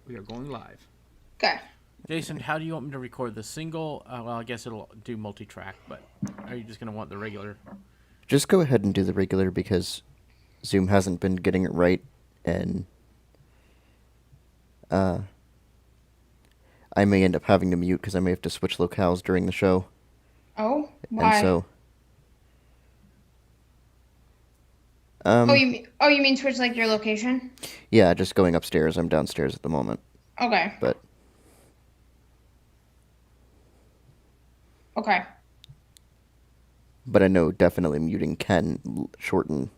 We are going live. Okay. Jason, how do you want me to record the single? Well, I guess it'll do multi-track, but are you just going to want the regular? Just go ahead and do the regular because Zoom hasn't been getting it right, and I may end up having to mute because I may have to switch locales during the show. Oh, And why? so, you mean switch like your location? yeah, just going upstairs. I'm downstairs at the moment, Okay. but Okay. I know definitely muting can shorten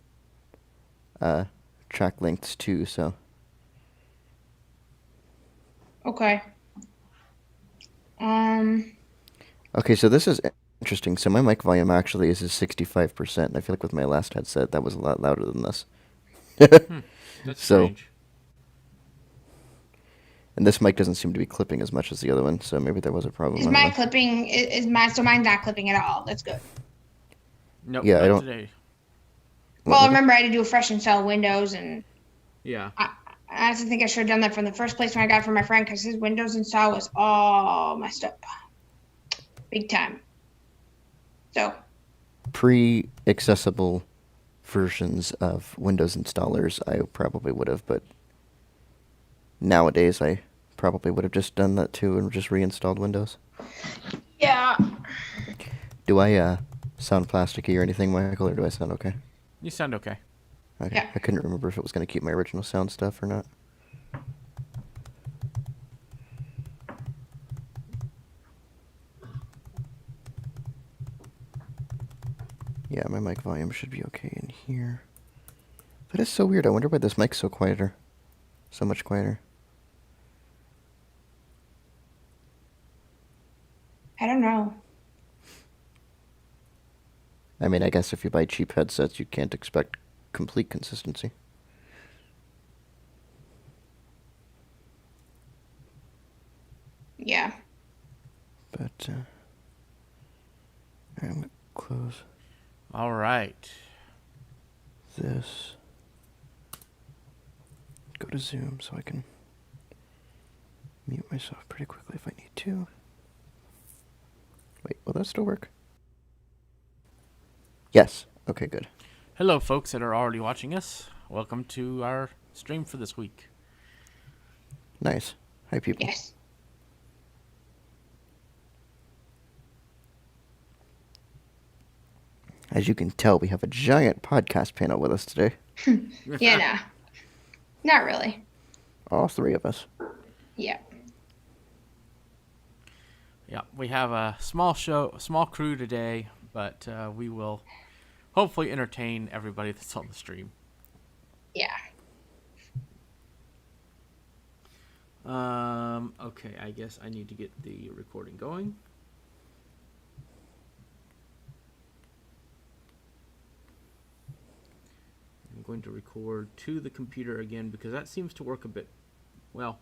track lengths too. So Okay. Um. okay, so this is interesting. So my mic volume actually is 65%. I feel like with my last headset that was a lot louder than this. That's So- strange. And this mic doesn't seem to be clipping as much as the other one, so maybe there was a problem. Is I don't my know. clipping? Is my so mine's not clipping at all? That's good. Nope, Yeah, I not don't- today. What Well, I was it? remember I had to do a fresh install Windows, and Yeah. I honestly think I should have done that from the first place when I got it from my friend because his Windows install was all messed up, big time. So Pre-accessible versions of Windows installers, I probably would have, but nowadays I probably would have just done that too and just reinstalled Windows. yeah. Do I sound plasticky or anything, Michael, or do I sound okay? You sound okay. Okay. Yeah. I couldn't remember if it was going to keep my original sound stuff or not. Yeah, my mic volume should be okay in here. That is so weird. I wonder why this mic's so quieter. So much quieter. I don't know. I mean, I guess if you buy cheap headsets, you can't expect complete consistency. Yeah. But, I'm going to close All right. this. Go to Zoom so I can mute myself pretty quickly if I need to. Wait, will that still work? Yes. Okay, good. Hello, folks that are already watching us. Welcome to our stream for this week. Nice. Hi, people. Yes. As you can tell, we have a giant podcast panel with us today. Yeah. Nah. Not really. All three of us. Yeah. Yeah, we have a small crew today, but we will hopefully entertain everybody that's on the stream. Yeah. Okay, I guess I need to get the recording going. I'm going to record to the computer again because that seems to work a bit well.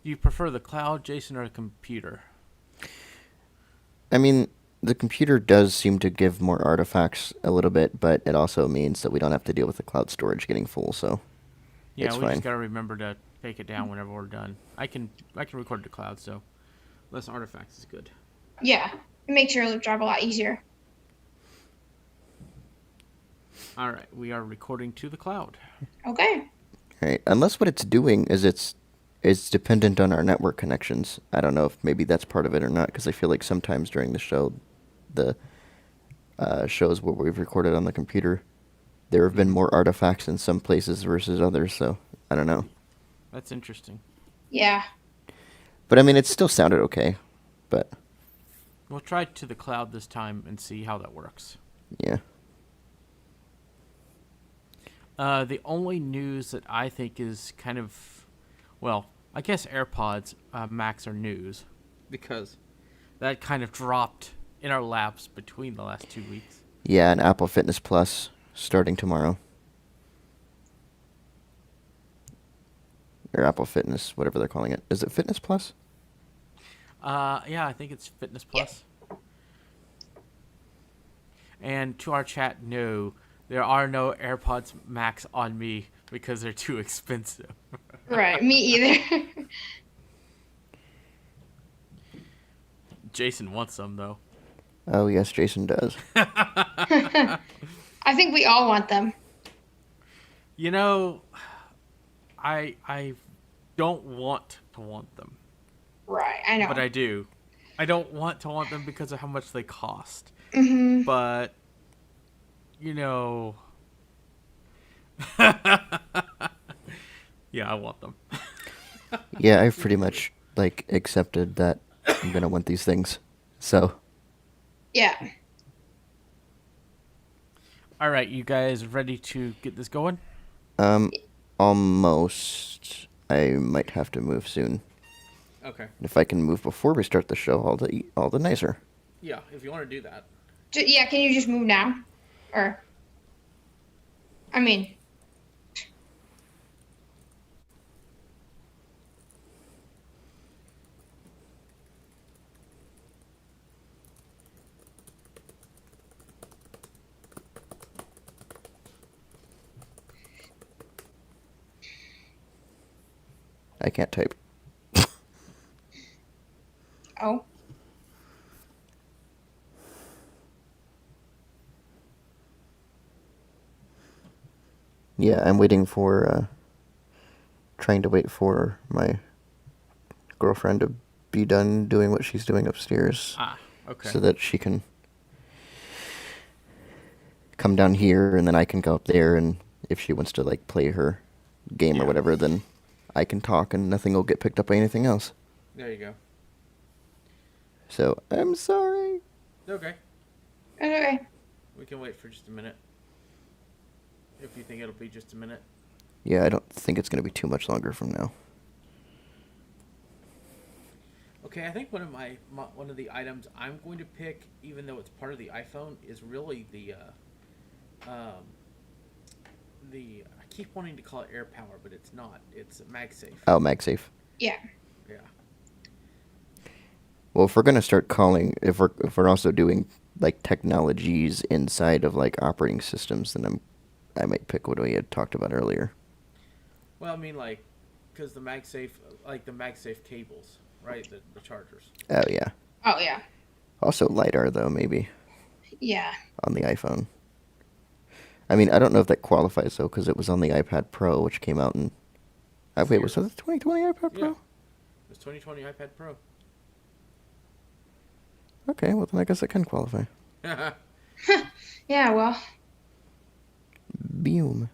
Do you prefer the cloud, Jason, or the computer? I mean, the computer does seem to give more artifacts a little bit, but it also means that we don't have to deal with the cloud storage getting full, so Yeah, it's we fine. just gotta remember to take it down whenever we're done. I can record to cloud, so less artifacts is good. Yeah. It makes your job a lot easier. All right, we are recording to the cloud. Okay. Right. Unless what it's doing is it's dependent on our network connections. I don't know if maybe that's part of it or not, because I feel like sometimes during the show, the shows where we've recorded on the computer, there have been more artifacts in some places versus others, so I don't know. That's interesting. Yeah. But I mean, it still sounded okay, but We'll try to the cloud this time and see how that works. yeah. The only news that I think is kind of, well, I guess AirPods Max are news because that kind of dropped in our laps between the last 2 weeks. Yeah, and Apple Fitness Plus starting tomorrow. Or Apple Fitness, whatever they're calling it. Is it Fitness Plus? Yeah, I think it's Fitness Plus. And to our chat, no, there are no AirPods Max on me because they're too expensive. Right. Me either. Jason wants some though. Oh yes, Jason does. I think we all want them. You know, I don't want to want them, Right, I but know. I do. I don't want to want them because of how much they cost. Hmm. But you know, yeah, I want them. Yeah, I've pretty much like accepted that I'm gonna want these things. So, Yeah. All right, you guys ready to get this going? um, almost. I might have to move soon. Okay. If I can move before we start the show, all the nicer. Yeah, if you want to do that. Yeah, can you just move now? Or, I mean, I can't type. oh. Yeah, I'm waiting for. Trying to wait for my girlfriend to be done doing what she's doing upstairs, Ah, okay. so that she can come down here, and then I can go up there, and if she wants to like play her game or Yeah. whatever, then I can talk, and nothing will get picked up by anything else. There you go. So I'm sorry. Okay. Okay. We can wait for just a minute. If you think it'll be just a minute. Yeah, I don't think it's gonna be too much longer from now. Okay, I think one of the items I'm going to pick, even though it's part of the iPhone, is really I keep wanting to call it Air Power, but it's not. It's MagSafe. Oh, MagSafe. Yeah. Yeah. Well, if we're gonna start calling, if we're also doing like technologies inside of like operating systems, then I might pick what we had talked about earlier. Well, I mean, like, because the MagSafe cables, right? The chargers. Oh yeah. Oh, yeah. Also LiDAR though, maybe Yeah. on the iPhone. I mean, I don't know if that qualifies though, because it was on the iPad Pro, which came out in. Wait, was that the 2020 iPad Pro? Yeah. It's 2020 iPad Pro. Okay, well then I guess it can qualify. Yeah, well, Boom.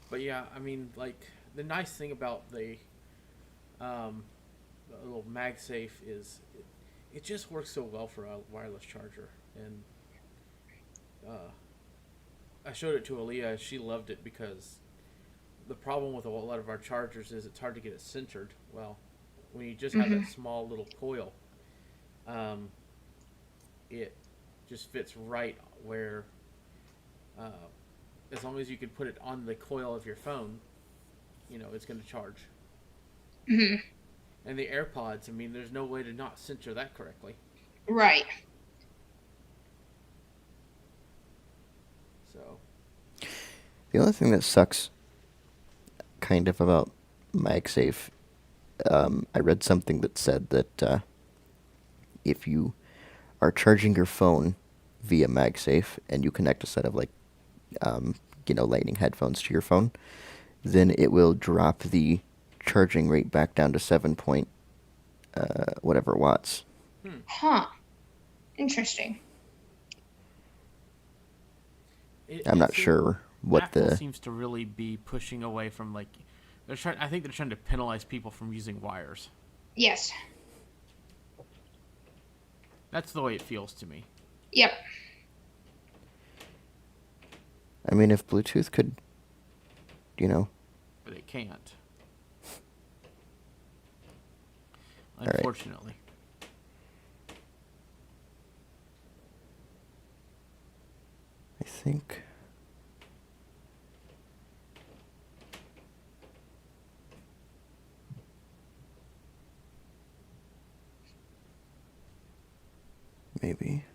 But yeah, I mean, like, the nice thing about the little MagSafe is it just works so well for a wireless charger. And I showed it to Aaliyah. She loved it because the problem with a lot of our chargers is it's hard to get it centered. Well, when you just have that small little coil, it just fits right where, uh, as long as you can put it on the coil of your phone, it's going to charge. And the AirPods, I mean, there's no way to not center that correctly. right. So, The only thing that sucks, kind of about MagSafe, I read something that said that if you are charging your phone via MagSafe and you connect a set of like, lightning headphones to your phone, then it will drop the charging rate back down to 7 point whatever watts. Huh. Interesting. I'm not sure what Apple the. seems to really be pushing away from like I think they're trying to penalize people from using wires. Yes. That's the way it feels to me. Yep. I mean, if Bluetooth could, But it can't. right. Unfortunately. I think. Maybe.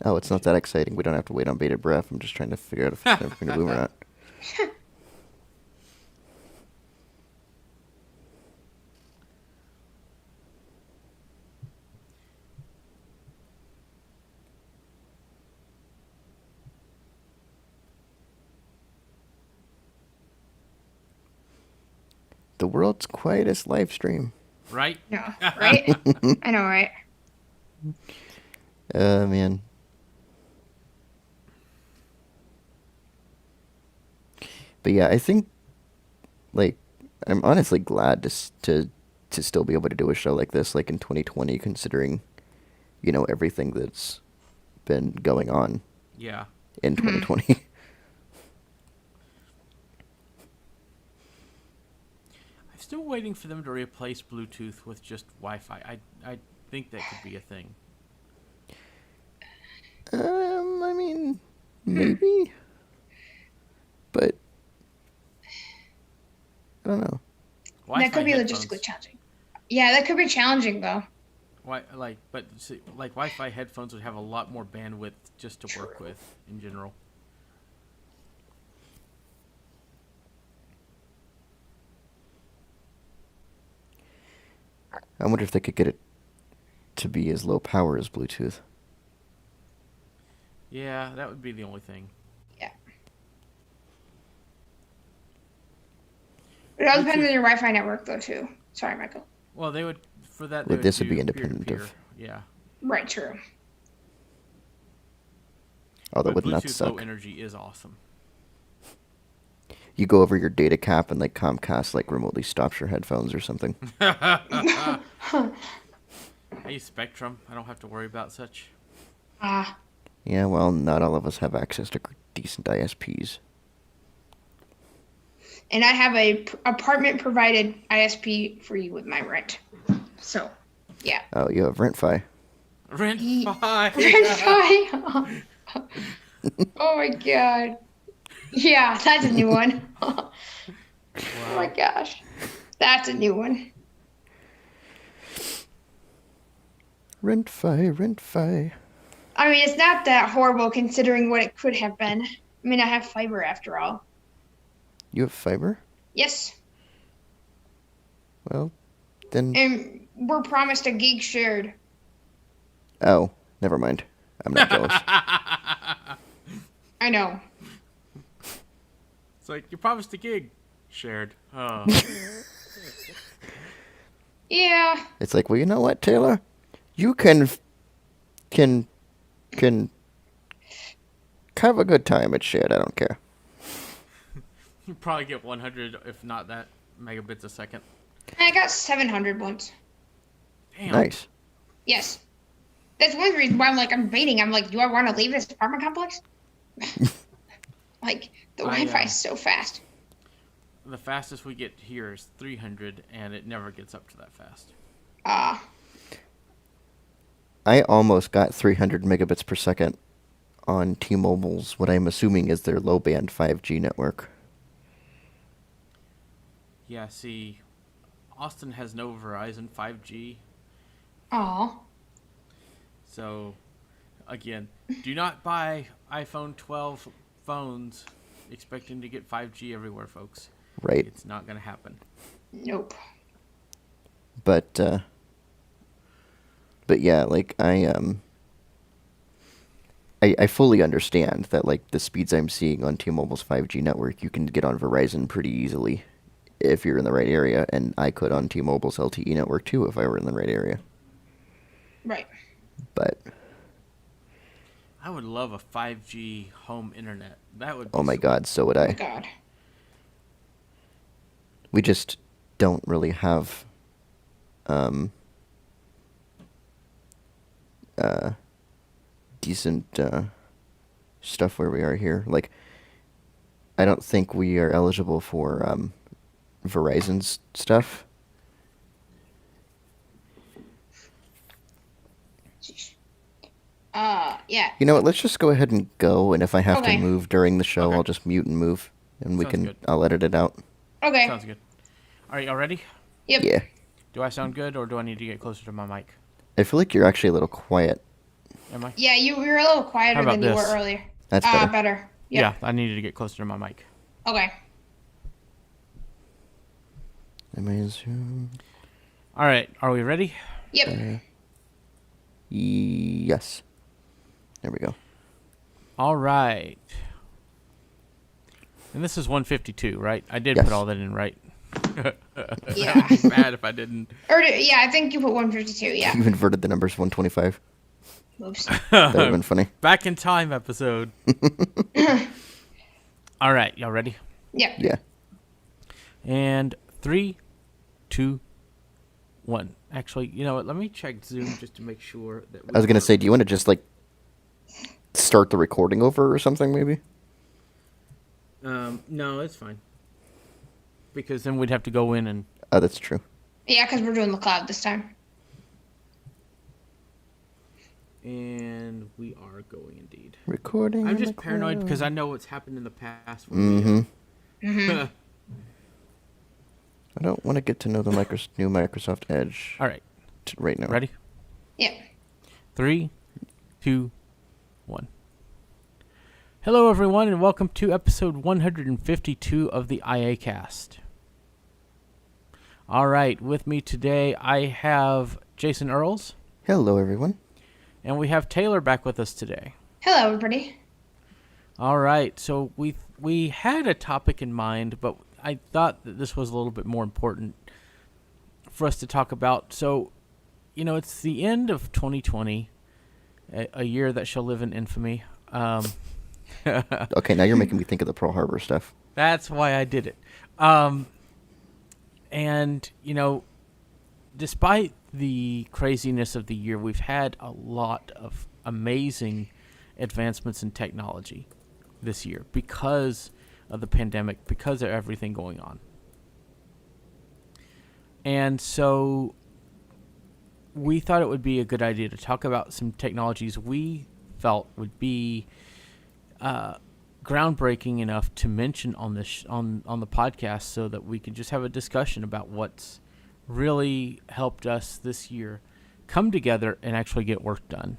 Oh, it's not that exciting. We don't have to wait on bated breath. I'm just trying to figure out if it's going to move or not. The world's quietest live stream. Right? No, right? I know, right? Man. But yeah, I think, like, I'm honestly glad to still be able to do a show like this, like in 2020, considering, everything that's been going on Yeah. in 2020. I'm still waiting for them to replace Bluetooth with just Wi-Fi. I think that could be a thing. I mean, maybe, but I don't know. Wi-Fi That could be headphones- logistically challenging. Yeah, that could be challenging though. But see, like Wi-Fi headphones would have a lot more bandwidth just to work with in general. I wonder if they could get it to be as low power as Bluetooth. Yeah, that would be the only thing. Yeah. It all depends on your Wi-Fi network though too. Sorry, Michael. Well, they would for that. Well, They this would do be independent peer-to-peer. of- Yeah. Right, true. Although But would not Bluetooth low suck. energy is awesome. You go over your data cap and like Comcast like remotely stops your headphones or something. I use Spectrum. I don't have to worry about such. Ah, Yeah, well, not all of us have access to decent ISPs. and I have a apartment provided ISP free with my rent. So, yeah. Oh, you have RentFi. Rent Ye- five. Rent-fi. Oh my god. Yeah, that's a new one. Oh my gosh. That's a new one. RentFi. I mean, it's not that horrible considering what it could have been. I mean, I have fiber after all. You have fiber? Yes. Well, then. And we're promised a gig shared. Oh, never mind. I'm not jealous. I know. It's like you promised a gig. Shared. Oh. Yeah. It's like, well, you know what, Taylor? You can have a good time at shared. I don't care. You probably get 100, if not that, megabits a second. I got 700 once. Damn. Nice. Yes. That's one reason why I'm debating. I'm like, do I want to leave this apartment complex? Like, the Wi-Fi is so fast. The fastest we get here is 300, and it never gets up to that fast. I almost got 300 megabits per second on T-Mobile's, what I'm assuming is their low-band 5G network. Yeah, see, Austin has no Verizon 5G, Aw. so, again, do not buy iPhone 12 phones expecting to get 5G everywhere, folks. Right. It's not going to happen. Nope. But yeah, like I fully understand that like the speeds I'm seeing on T-Mobile's 5G network, you can get on Verizon pretty easily if you're in the right area, and I could on T-Mobile's LTE network too if I were in the right area. Right. But I would love a 5G home internet. That would be oh my sweet. God, so would Oh I. my god. We just don't really have decent stuff where we are here. Like, I don't think we are eligible for Verizon's stuff. Yeah. You know what? Let's just go ahead and go, and if I have Okay. to move during the show, Okay. I'll just mute and move, and we Sounds can. good. I'll edit it out. Okay. Sounds good. All right, y'all ready? Yep. Yeah. Do I sound good, or do I need to get closer to my mic? I feel like you're actually a little quiet. Am I? Yeah, you were a little quieter about than you were this? earlier. That's better. Better. Yep. Yeah, I needed to get closer to my mic. Okay. Amazing. All right, are we ready? Yep. Yes. There we go. All right. And this is 152, right? I did Yes. put all that in right. Yeah. That would be bad if I didn't. Yeah, I think you put 152. Yeah. You inverted the numbers 125. Oops. That would have been funny. Back in time episode. All right, y'all ready? Yep. Yeah. And 3, 2, 1. Actually, you know what? Let me check Zoom just to make sure that. I was going to say, do you want to just, like, start the recording over or something, maybe? No, it's fine. Because then we'd have to go in and. Oh, that's true. Yeah, because we're doing the cloud this time. And we are going indeed. Recording. I'm just paranoid because I know what's happened in the past. Mm-hmm. Mm-hmm. I don't want to get to know the new Microsoft Edge All right. right now. Ready? Yep. 3, 2, 1. Hello, everyone, and welcome to episode 152 of the iACast. All right, with me today, I have Jason Earls, Hello, everyone. and we have Taylor back with us today. Hello, everybody. All right, so we had a topic in mind, but I thought that this was a little bit more important for us to talk about. So, you know, it's the end of 2020, a year that shall live in infamy. Okay, now you're making me think of the Pearl Harbor stuff. That's why I did it. And, you know, despite the craziness of the year, we've had a lot of amazing advancements in technology this year because of the pandemic, because of everything going on. And so we thought it would be a good idea to talk about some technologies we felt would be groundbreaking enough to mention on this on the podcast, so that we can just have a discussion about what's really helped us this year come together and actually get work done.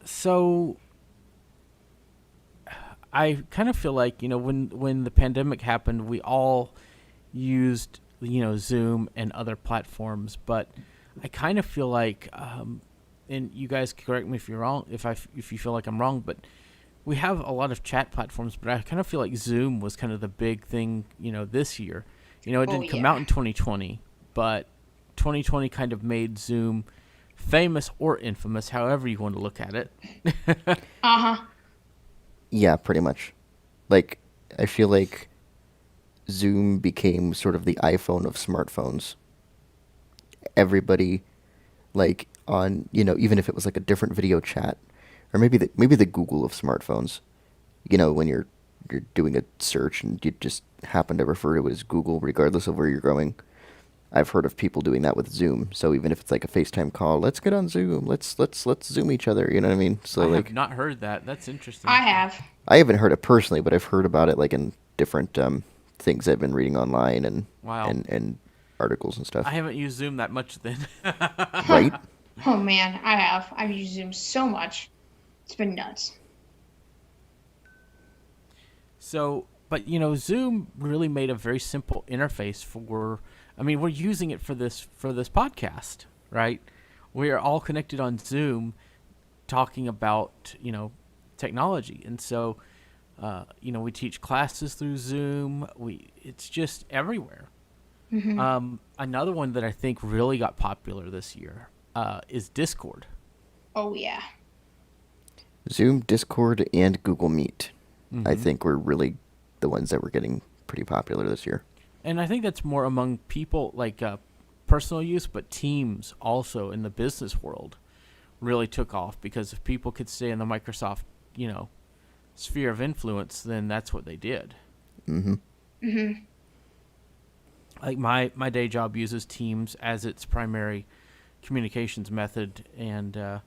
So I kind of feel like, you know, when the pandemic happened, we all used, you know, Zoom and other platforms, but I kind of feel like and you guys correct me if you're wrong, if you feel like I'm wrong, but we have a lot of chat platforms, but I kind of feel like Zoom was kind of the big thing, you know, this year. You know, it didn't come out in 2020, but 2020 kind of made Zoom famous or infamous, however you want to look at it. Uh-huh. Yeah, pretty much. Like, I feel like Zoom became sort of the iPhone of smartphones. Everybody, like, on, you know, even if it was like a different video chat, or maybe the Google of smartphones, you know, when you're doing a search and you just happen to refer to it as Google regardless of where you're going. I've heard of people doing that with Zoom. So even if it's like a FaceTime call, let's get on Zoom. Let's Zoom each other, you know what I mean? So I like have not heard that. That's interesting. I have. I haven't heard it personally, but I've heard about it like in different things I've been reading online and Wow. and articles and stuff. I haven't used Zoom that much then. Right? Oh, man, I have. I've used Zoom so much. It's been nuts. So, but you know, Zoom really made a very simple interface for. I mean, we're using it for this podcast, right? We are all connected on Zoom, talking about, you know, technology, and so, you know, we teach classes through Zoom. It's just everywhere. Mm-hmm. Another one that I think really got popular this year is Discord. Oh, yeah. Zoom, Discord, and Google Meet, Mm-hmm. I think were really the ones that were getting pretty popular this year. And I think that's more among people, like personal use, but teams also in the business world really took off, because if people could stay in the Microsoft, you know, sphere of influence, then that's what they did. Mm-hmm. Mm-hmm. Like my day job uses Teams as its primary communications method, and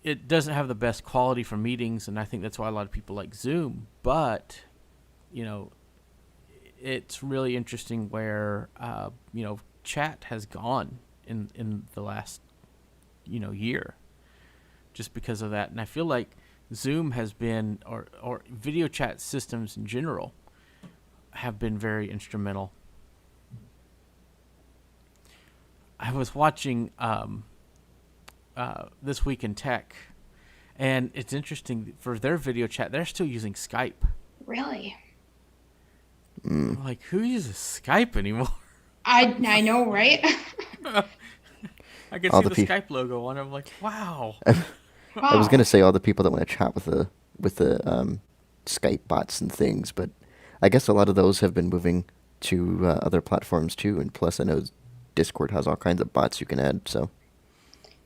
it doesn't have the best quality for meetings, and I think that's why a lot of people like Zoom. But, you know, it's really interesting where, you know, chat has gone in the last year, just because of that. And I feel like Zoom has been, or video chat systems in general, have been very instrumental. I was watching This Week in Tech, and it's interesting for their video chat. They're still using Skype. Really? I'm like, who uses Skype anymore? I know, right? I can All see the the Skype logo on it. I'm like, wow. I was Wow. gonna say all the people that want to chat with the Skype bots and things, but I guess a lot of those have been moving to other platforms too. And plus, I know Discord has all kinds of bots you can add. So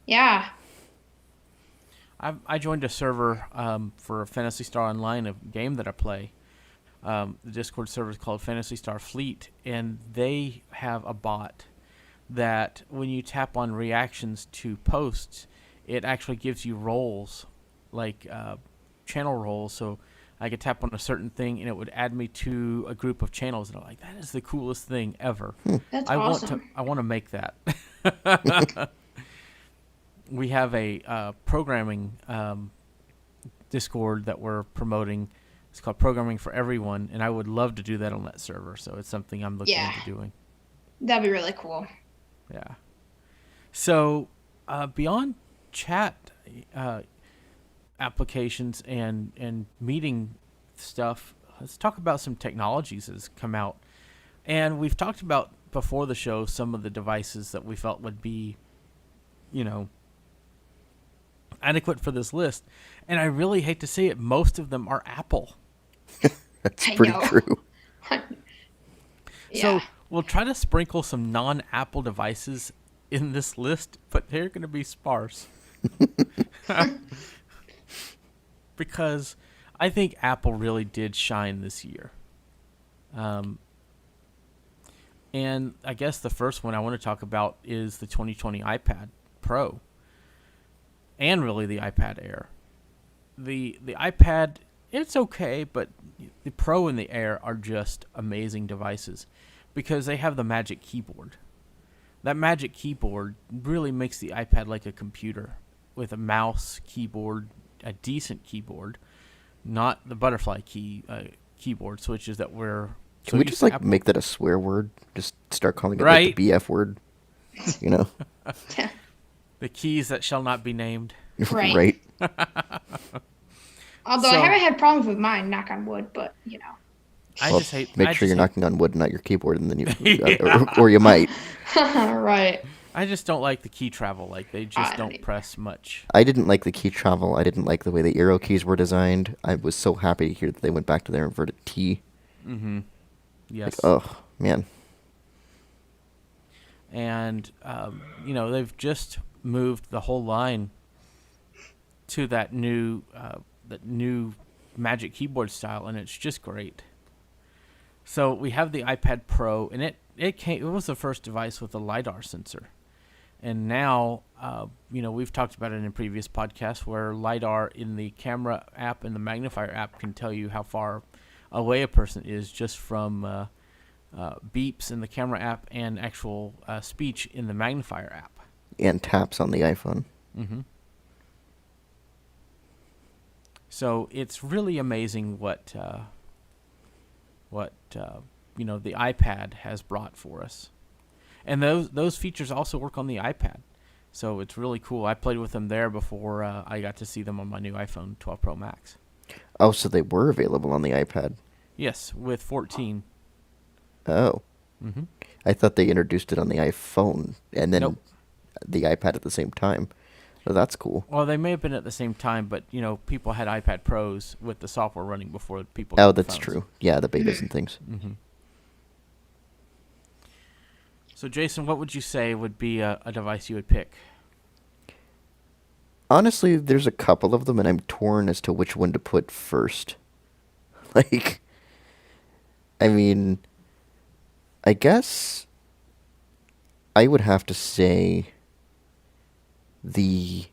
Yeah. I joined a server for Fantasy Star Online, a game that I play. The Discord server is called Fantasy Star Fleet, and they have a bot that when you tap on reactions to posts, it actually gives you roles, like channel roles. So I could tap on a certain thing, and it would add me to a group of channels. And I'm like, that is the coolest thing ever. That's I awesome. want to make that. We have a programming Discord that we're promoting. It's called Programming for Everyone, and I would love to do that on that server. So it's something I'm looking Yeah. into doing. That'd be really cool. Yeah. So beyond chat applications and meeting stuff, let's talk about some technologies that has come out. And we've talked about before the show some of the devices that we felt would be, adequate for this list. And I really hate to say it, most of them are Apple. that's I pretty know. true. Yeah. So we'll try to sprinkle some non-Apple devices in this list, but they're going to be sparse. Because I think Apple really did shine this year. And I guess the first one I want to talk about is the 2020 iPad Pro. And really the iPad Air. The iPad, it's okay, but the Pro and the Air are just amazing devices because they have the Magic Keyboard. That Magic Keyboard really makes the iPad like a computer with a mouse, keyboard, a decent keyboard, not the butterfly keyboard switches that we're Can we just like make that a swear word? Just start calling it Right. like the BF word, you know? the keys that shall not be named. Right. Right. Although So- I haven't had problems with mine, knock on wood, but I Well, just hate. make I sure just you're hate- knocking on wood, not your keyboard, and then you, Yeah. or you might. right. I just don't like the key travel. Like they just I don't don't either. press much. I didn't like the key travel. I didn't like the way the arrow keys were designed. I was so happy to hear that they went back to their inverted T. Mm-hmm. Yes. Oh, man. And they've just moved the whole line to that new Magic Keyboard style, and it's just great. So we have the iPad Pro, and it was the first device with a LiDAR sensor, and now we've talked about it in previous podcasts where LiDAR in the camera app and the magnifier app can tell you how far away a person is just from beeps in the camera app and actual speech in the magnifier app. And taps on the iPhone. Mm-hmm. So it's really amazing what the iPad has brought for us, and those features also work on the iPad. So it's really cool. I played with them there before I got to see them on my new iPhone 12 Pro Max. Oh, so they were available on the iPad. Yes, with 14. Oh. Mm-hmm. I thought they introduced it on the iPhone and then Nope. the iPad at the same time. Oh, that's cool. Well, they may have been at the same time, but people had iPad Pros with the software running before people. Oh, got the that's phones. true. Yeah, the betas and things. Mm-hmm. So, Jason, what would you say would be a device you would pick? Honestly, there's a couple of them, and I'm torn as to which one to put first. Like, I mean, I guess I would have to say the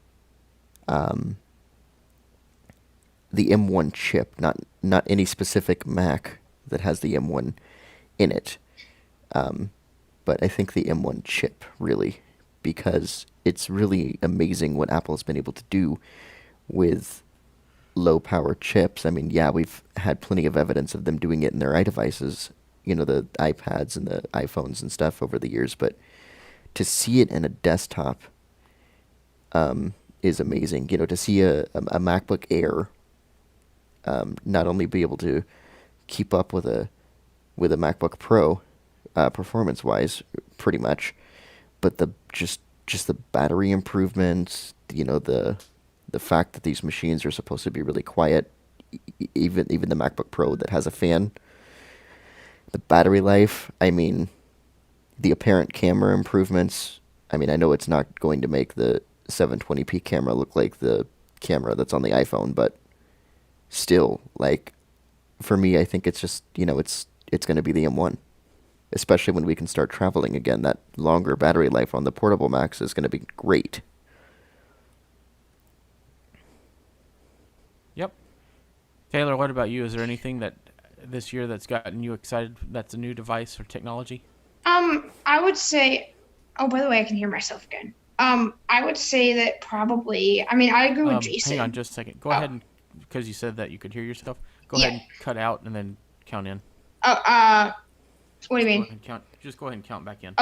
M1 chip, not any specific Mac that has the M1 in it, but I think the M1 chip really, because it's really amazing what Apple's been able to do with low power chips. I mean, yeah, we've had plenty of evidence of them doing it in their iDevices, the iPads and the iPhones and stuff over the years, but to see it in a desktop is amazing. To see a MacBook Air not only be able to keep up with a MacBook Pro performance wise, pretty much, but just the battery improvements, the fact that these machines are supposed to be really quiet, even the MacBook Pro that has a fan, the battery life, I mean, the apparent camera improvements. I mean, I know it's not going to make the 720p camera look like the camera that's on the iPhone, but still, like, for me, I think it's just, it's going to be the M1. Especially when we can start traveling again. That longer battery life on the portable Macs is going to be great. Yep. Taylor, what about you? Is there anything that this year that's gotten you excited that's a new device or technology? I would say, oh, by the way, I can hear myself again. I would say that probably, I mean, I agree with Jason. Hang on just a second. Go ahead, and because you said that you could hear yourself, go ahead and cut out and then count in. What do you mean? Just go ahead and count back in.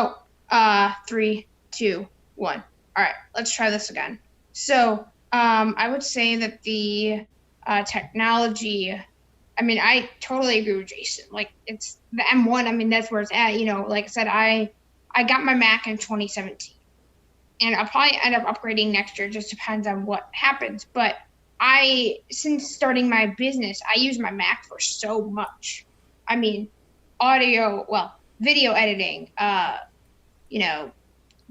3, 2, 1. All right, let's try this again. So, I would say that the technology, I mean, I totally agree with Jason. Like, it's the M1, I mean, that's where it's at. Like I said, I got my Mac in 2017. And I'll probably end up upgrading next year. It just depends on what happens. But since starting my business, I use my Mac for so much. I mean, video editing,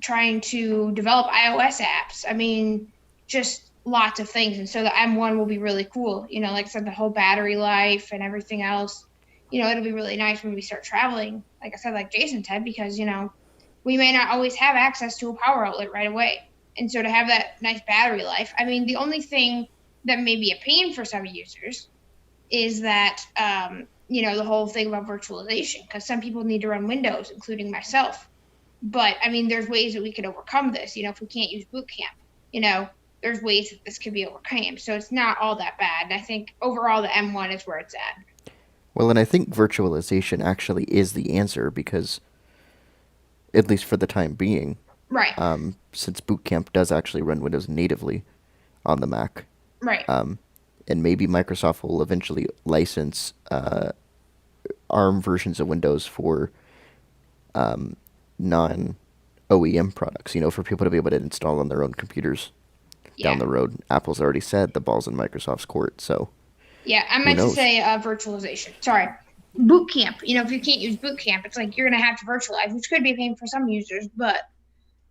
trying to develop iOS apps. I mean, just lots of things. And so the M1 will be really cool. Like I said, the whole battery life and everything else, it'll be really nice when we start traveling. Like I said, like Jason said, because, we may not always have access to a power outlet right away. And so to have that nice battery life, I mean, the only thing that may be a pain for some users is that, the whole thing about virtualization, because some people need to run Windows, including myself. But, I mean, there's ways that we could overcome this. If we can't use Boot Camp, there's ways that this could be overcome. So it's not all that bad. And I think overall the M1 is where it's at. Well, and I think virtualization actually is the answer because, at least for the time being, right? Since Boot Camp does actually run Windows natively on the Mac, right? And maybe Microsoft will eventually license ARM versions of Windows for non-OEM products, for people to be able to install on their own computers down the road. Apple's already said the ball's in Microsoft's court, so yeah, I meant to say virtualization. Sorry. Boot Camp. If you can't use Boot Camp, it's like you're going to have to virtualize, which could be a pain for some users, but,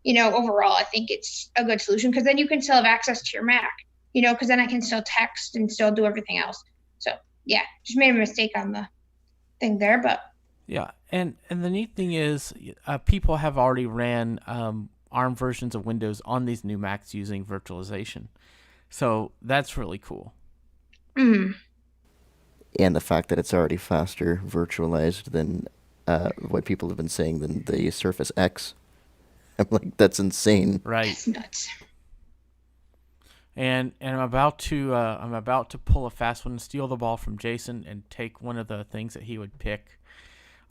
overall, I think it's a good solution because then you can still have access to your Mac, because then I can still text and still do everything else. So, yeah, just made a mistake on the thing there, but. Yeah, and the neat thing is people have already ran ARM versions of Windows on these new Macs using virtualization. So that's really cool. Mm-hmm. And the fact that it's already faster virtualized than what people have been saying than the Surface X. I'm like, that's insane. Right. That's nuts. And I'm about to pull a fast one and steal the ball from Jason and take one of the things that he would pick.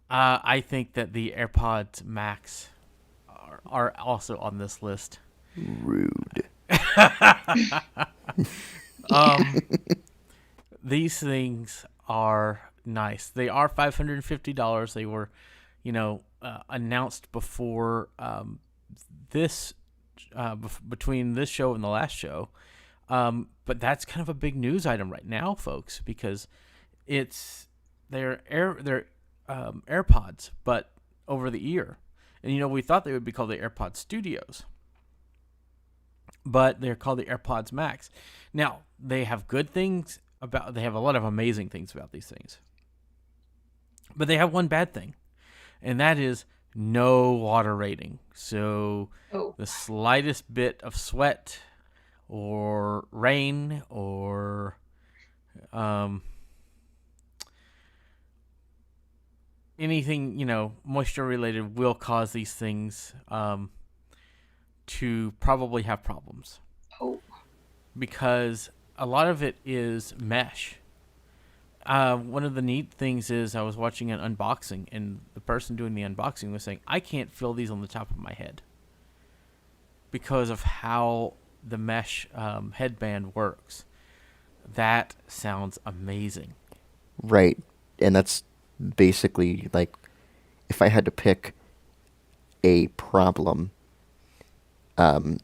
I think that the AirPods Max are also on this list. Rude. These things are nice. They are $550. They were, announced before between this show and the last show. But that's kind of a big news item right now, folks, because they're AirPods, but over the ear. And we thought they would be called the AirPods Studios, but they're called the AirPods Max. Now they have good things they have a lot of amazing things about these things, but they have one bad thing, and that is no water rating. So the slightest bit of sweat or rain or anything moisture related will cause these things to probably have problems Oh, because a lot of it is mesh. One of the neat things is I was watching an unboxing, and the person doing the unboxing was saying, I can't feel these on the top of my head because of how the mesh headband works. That sounds amazing. Right. And that's basically like if I had to pick a problem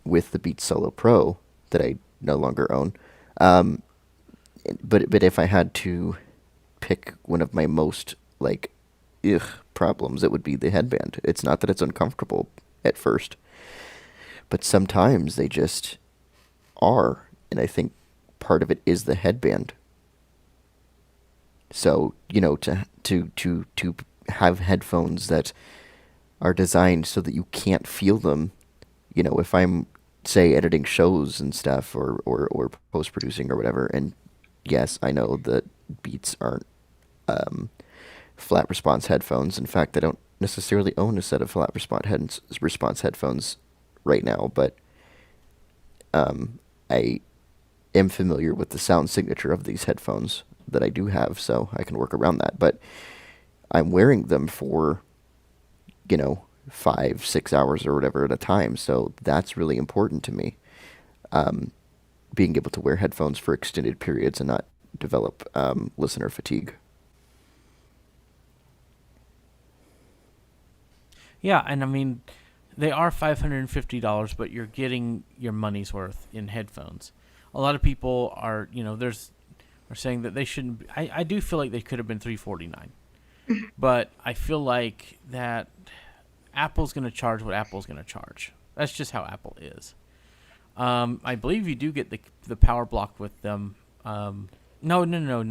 with the Beats Solo Pro that I no longer own, um, but if I had to pick one of my most like problems, it would be the headband. It's not that it's uncomfortable at first, but sometimes they just are, and I think part of it is the headband. So, to have headphones that are designed so that you can't feel them, if I'm say editing shows and stuff or post producing or whatever, and yes, I know that Beats aren't flat response headphones. In fact, I don't necessarily own a set of flat response headphones right now, but I am familiar with the sound signature of these headphones that I do have, so I can work around that. But I'm wearing them for, 5-6 hours or whatever at a time, so that's really important to me. Being able to wear headphones for extended periods and not develop listener fatigue. Yeah, and I mean, they are $550, but you're getting your money's worth in headphones. A lot of people are, are saying that they shouldn't. I do feel like they could have been $349, but I feel like that Apple's going to charge what Apple's going to charge. That's just how Apple is. I believe you do get the power block with them. No,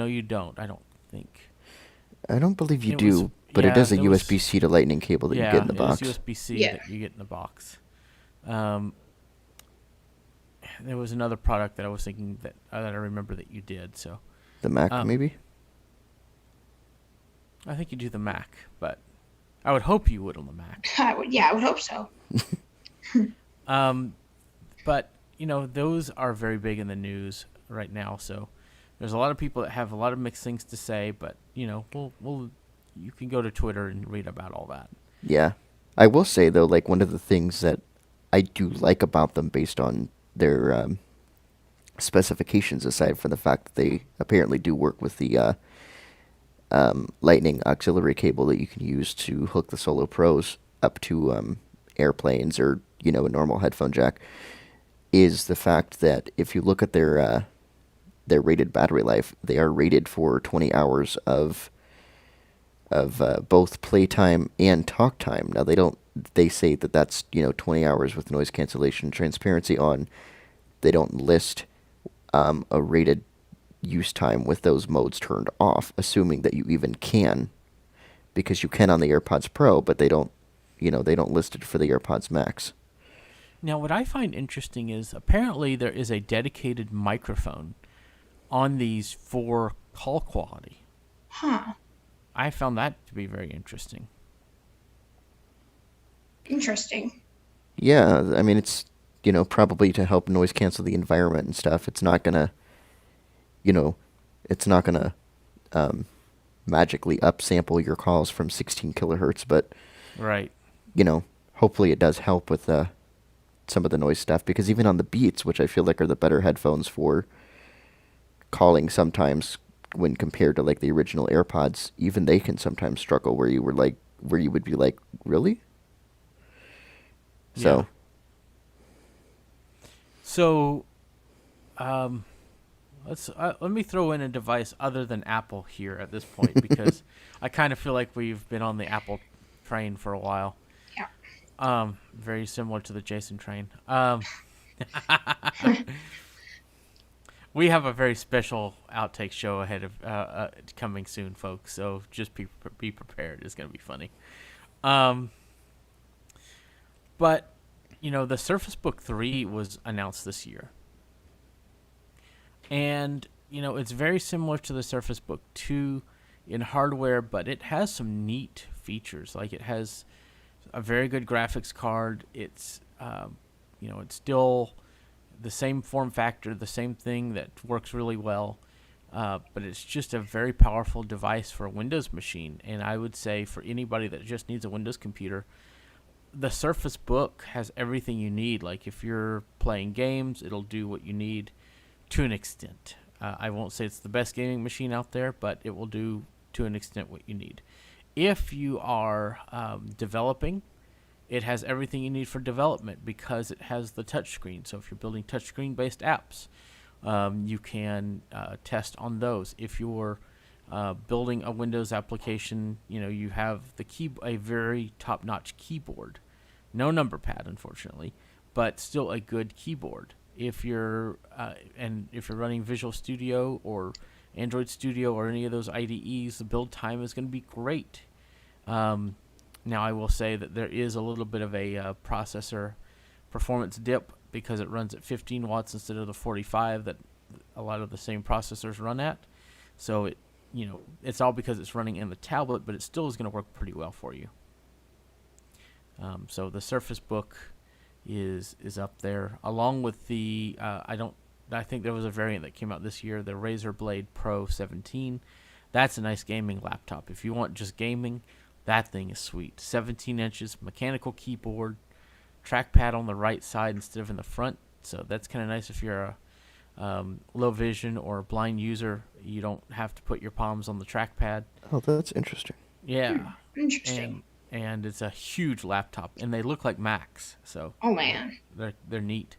you don't. I don't think. I don't believe you It do, was- but it yeah, is a it was- USB-C to Lightning cable that you get in the box. It's USB-C Yeah. that you get in the box. There was another product that I was thinking that I remember that you did. So The Mac, maybe? I think you do the Mac, but I would hope you would on the Mac. I would hope so. But those are very big in the news right now. So there's a lot of people that have a lot of mixed things to say. But we'll you can go to Twitter and read about all that. Yeah. I will say, though, like, one of the things that I do like about them based on their specifications, aside from the fact that they apparently do work with the Lightning auxiliary cable that you can use to hook the Solo Pros up to airplanes or, a normal headphone jack, is the fact that if you look at their rated battery life, they are rated for 20 hours of both playtime and talk time. Now they say that that's 20 hours with noise cancellation transparency on. They don't list a rated use time with those modes turned off, assuming that you even can, because you can on the AirPods Pro, but they don't list it for the AirPods Max. Now, what I find interesting is apparently there is a dedicated microphone on these for call quality. Huh. I found that to be very interesting. Interesting. Yeah, I mean, it's probably to help noise cancel the environment and stuff. It's not gonna magically upsample your calls from 16 kilohertz, but Right. hopefully it does help with some of the noise stuff, because even on the Beats, which I feel like are the better headphones for calling sometimes when compared to like the original AirPods, even they can sometimes struggle where you would be like, really? So Yeah. So, let me throw in a device other than Apple here at this point because I kind of feel like we've been on the Apple train for a while. Yeah. Very similar to the Jason train. We have a very special outtake show ahead of coming soon, folks. So just be prepared. It's gonna be funny. But the Surface Book 3 was announced this year, and it's very similar to the Surface Book 2 in hardware, but it has some neat features. Like it has a very good graphics card. It's it's still the same form factor, the same thing that works really well. But it's just a very powerful device for a Windows machine. And I would say for anybody that just needs a Windows computer, the Surface Book has everything you need. Like if you're playing games, it'll do what you need to an extent. I won't say it's the best gaming machine out there, but it will do to an extent what you need. If you are developing, it has everything you need for development because it has the touchscreen. So if you're building touchscreen-based apps, you can test on those. If you're building a Windows application, you have a very top-notch keyboard. No number pad, unfortunately, but still a good keyboard. If you're running Visual Studio or Android Studio or any of those IDEs, the build time is going to be great. Now, I will say that there is a little bit of a processor performance dip because it runs at 15 watts instead of the 45 that a lot of the same processors run at. So it's all because it's running in the tablet, but it still is going to work pretty well for you. So the Surface Book is up there, along with the I think there was a variant that came out this year, the Razer Blade Pro 17. That's a nice gaming laptop. If you want just gaming, that thing is sweet. 17 inches, mechanical keyboard, trackpad on the right side instead of in the front. So that's kind of nice if you're a low vision or a blind user. You don't have to put your palms on the trackpad. Oh, that's interesting. Yeah. Interesting. And it's a huge laptop, and they look like Macs. So Oh man. they're neat.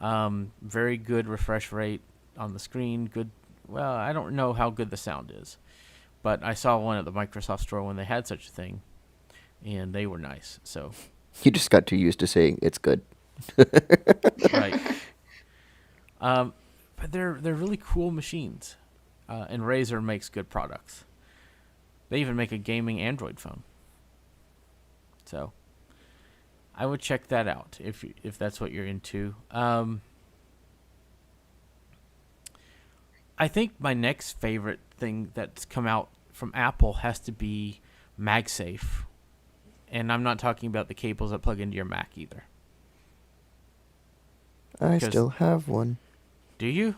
Very good refresh rate on the screen. Good. Well, I don't know how good the sound is, but I saw one at the Microsoft store when they had such a thing, and they were nice. So You just got too used to saying it's good. right. But they're really cool machines, and Razer makes good products. They even make a gaming Android phone. So I would check that out if that's what you're into. I think my next favorite thing that's come out from Apple has to be MagSafe. And I'm not talking about the cables that plug into your Mac either. I 'Cause- still have one. Do you?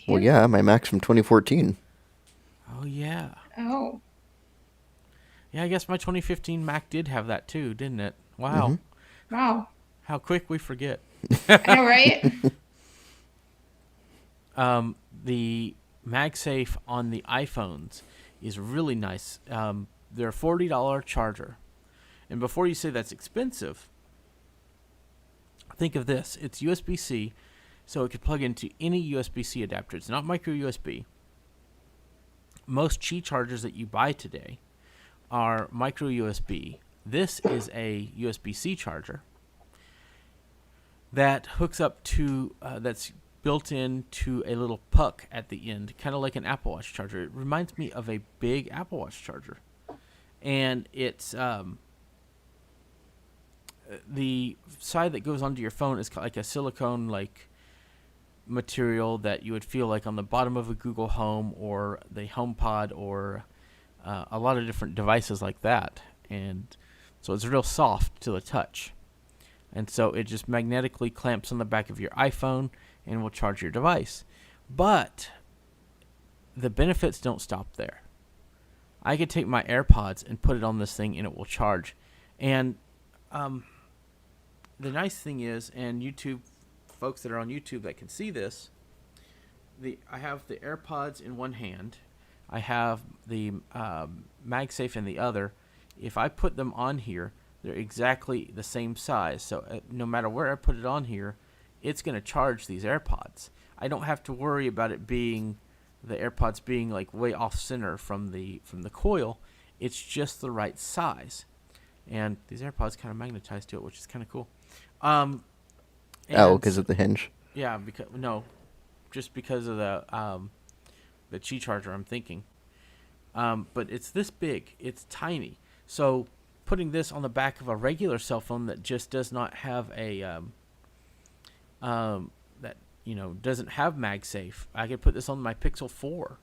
Well, yeah, my Mac's from 2014. Oh, yeah. Oh. Yeah, I guess my 2015 Mac did have that too, didn't it? Wow. Mhm. Wow. How quick we forget. I know, right? The MagSafe on the iPhones is really nice. They're a $40 charger. And before you say that's expensive, think of this. It's USB-C, so it could plug into any USB-C adapter. It's not micro USB. Most Qi chargers that you buy today are micro USB. This is a USB-C charger that hooks up to, that's built into a little puck at the end, kind of like an Apple Watch charger. It reminds me of a big Apple Watch charger. And it's, the side that goes onto your phone is like a silicone-like material that you would feel like on the bottom of a Google Home or the HomePod or a lot of different devices like that. And so it's real soft to the touch. And so it just magnetically clamps on the back of your iPhone and will charge your device. But the benefits don't stop there. I could take my AirPods and put it on this thing and it will charge. And the nice thing is, and YouTube folks that are on YouTube that can see this, I have the AirPods in one hand. I have the MagSafe in the other. If I put them on here, they're exactly the same size. So no matter where I put it on here, it's going to charge these AirPods. I don't have to worry about it being, the AirPods being like way off center from the coil. It's just the right size. And these AirPods kind of magnetize to it, which is kind of cool. Because of the hinge. Yeah, just because of the Qi charger, I'm thinking. But it's this big. It's tiny. So putting this on the back of a regular cell phone that just does not have a doesn't have MagSafe, I could put this on my Pixel 4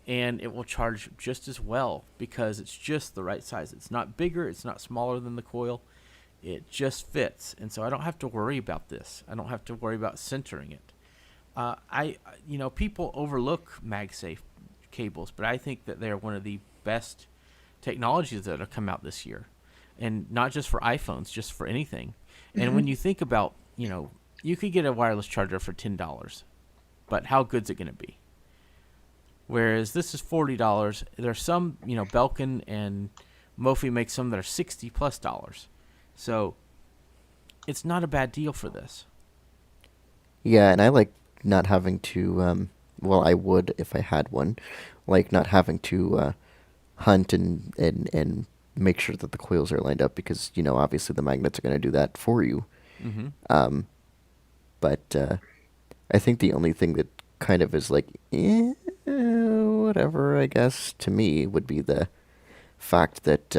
and it will charge just as well because it's just the right size. It's not bigger, it's not smaller than the coil. It just fits, and so I don't have to worry about this. I don't have to worry about centering it. People overlook MagSafe cables, but I think that they're one of the best technologies that have come out this year, and not just for iPhones, just for anything. And when you think about, you could get a wireless charger for $10, but how good's it going to be? Whereas this is $40. There's some, Belkin and Mophie make some that are $60+. So it's not a bad deal for this. Yeah, and I like not having to. Well, I would if I had one, like not having to hunt and make sure that the coils are lined up because obviously the magnets are going to do that for you. Mm-hmm. But I think the only thing that kind of is like, whatever, I guess, to me would be the fact that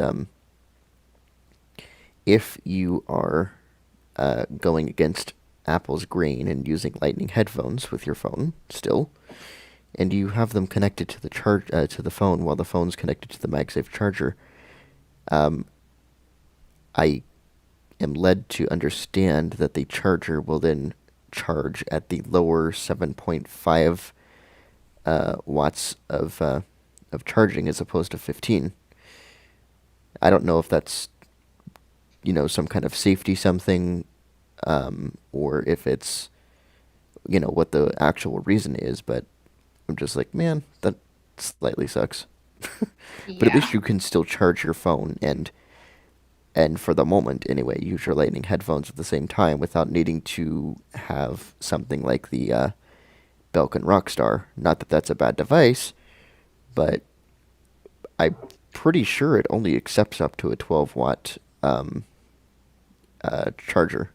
if you are going against Apple's grain and using Lightning headphones with your phone still, and you have them connected to the to the phone while the phone's connected to the MagSafe charger, I am led to understand that the charger will then charge at the lower 7.5 watts of charging as opposed to 15. I don't know if that's some kind of safety something, or if it's what the actual reason is, but I'm just like, man, that slightly sucks. But at least you can still charge your phone and for the moment anyway, use your Lightning headphones at the same time without needing to have something like the Belkin Rockstar. Not that that's a bad device, but I'm pretty sure it only accepts up to a 12-watt charger.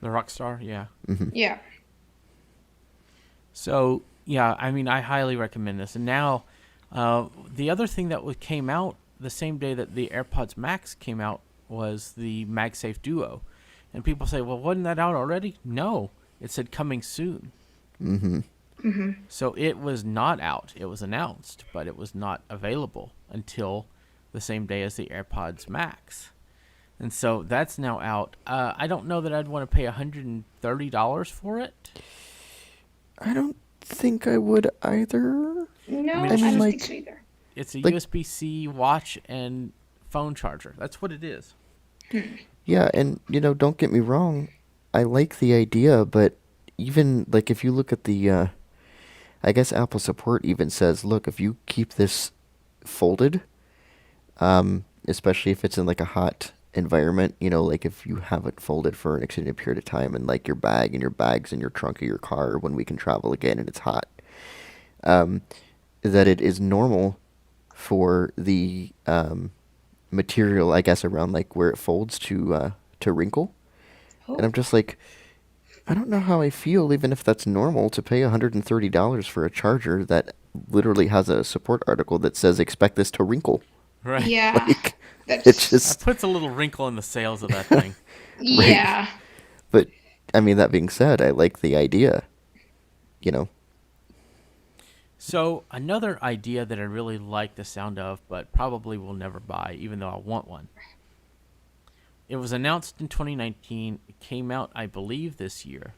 The Rockstar, yeah. Mm-hmm. Yeah. So, yeah, I mean, I highly recommend this. And now, the other thing that came out the same day that the AirPods Max came out was the MagSafe Duo. And people say, well, wasn't that out already? No, it said coming soon. Mm-hmm. Mm-hmm. So it was not out. It was announced, but it was not available until the same day as the AirPods Max. And so that's now out. I don't know that I'd want to pay $130 for it. I don't think I would either. No, I I, mean, don't like- think so either. It's a Like- USB-C watch and phone charger. That's what it is. Yeah, and don't get me wrong, I like the idea, but even like if you look at the, I guess Apple support even says, look, if you keep this folded, especially if it's in like a hot environment, like if you have it folded for an extended period of time and like your bag and your bags in your trunk of your car when we can travel again and it's hot, that it is normal for the material, I guess, around like where it folds to wrinkle. Oh. And I'm just like, I don't know how I feel, even if that's normal, to pay $130 for a charger that literally has a support article that says expect this to wrinkle. Right. Yeah. Like, That's, it's That just, puts a little wrinkle in the sails of that thing. yeah. but I mean, that being said, I like the idea, So another idea that I really like the sound of, but probably will never buy, even though I want one. It was announced in 2019. It came out, I believe, this year.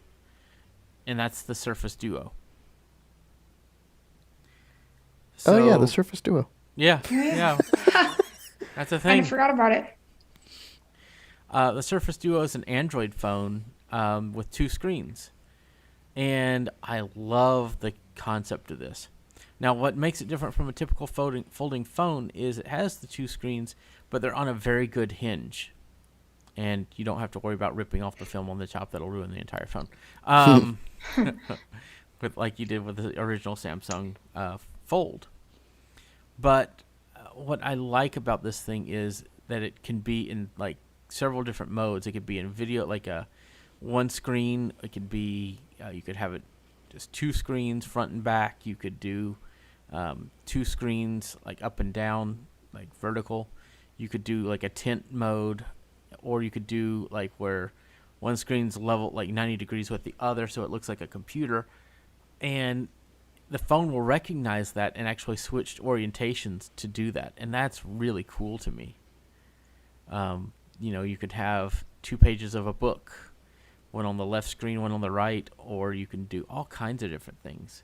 And that's the Surface Duo. Oh yeah, So- the Surface Duo. Yeah, Yeah. yeah. That's a I thing. forgot about it. The Surface Duo is an Android phone with two screens. And I love the concept of this. Now, what makes it different from a typical folding phone is it has the two screens, but they're on a very good hinge. And you don't have to worry about ripping off the film on the top that'll ruin the entire phone. With like you did with the original Samsung Fold. But what I like about this thing is that it can be in like several different modes. It could be in video, like a one screen. It could be you could have it just two screens, front and back. You could do two screens, like up and down, like vertical. You could do like a tint mode, or you could do like where one screen's level like 90 degrees with the other, so it looks like a computer. And the phone will recognize that and actually switch orientations to do that, and that's really cool to me. you could have 2 pages of a book, one on the left screen, one on the right, or you can do all kinds of different things.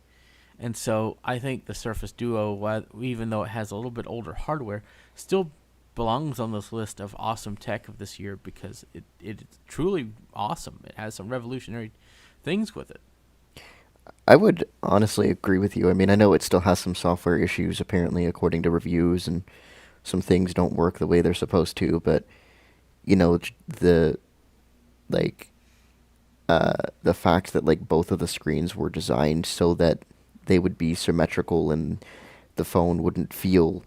And so I think the Surface Duo, even though it has a little bit older hardware, still belongs on this list of awesome tech of this year because it's truly awesome. It has some revolutionary things with it. I would honestly agree with you. I mean, I know it still has some software issues, apparently, according to reviews, and some things don't work the way they're supposed to. But the like the fact that like both of the screens were designed so that they would be symmetrical and the phone wouldn't feel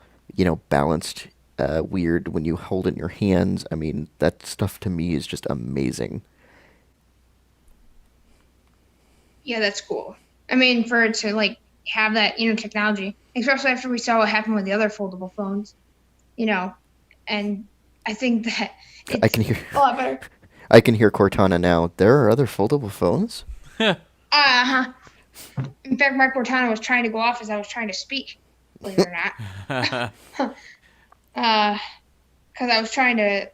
balanced weird when you hold it in your hands. I mean, that stuff to me is just amazing. Yeah, that's cool. I mean, for it to like have that, technology, especially after we saw what happened with the other foldable phones, you know, and I think that I it's can hear a lot better. I can hear Cortana now. There are other foldable phones? Uh-huh. In fact, my Cortana was trying to go off as I was trying to speak, believe it or not. Because I was trying to,